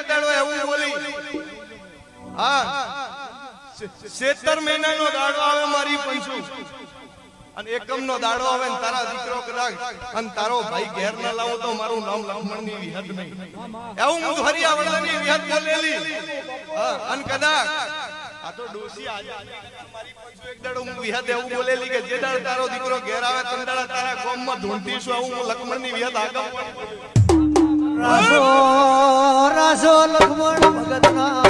વિહત દાડો એવું બોલી હા 17 મહિનાનો દાડો આવે મારી પંચુ અને એકમનો દાડો આવે ને તારા દીકરો કદાચ અને તારો ભાઈ ઘેર ના લાવો તો મારું નામ લક્ષ્મણની વિહત નહીં એવું હું હરિયાવળની વિહત બોલેલી અને કદાચ આ તો ડોસી આજે મારી પંચુ એક દાડો હું વિહત એવું બોલેલી કે જે દાડો તારો દીકરો ઘેર આવે તે દાડો તારા ગામમાં ધૂંટીશું હું લક્ષ્મણની વિહત આગળ રાસો રાસો લક્ષ્મણ ભગતના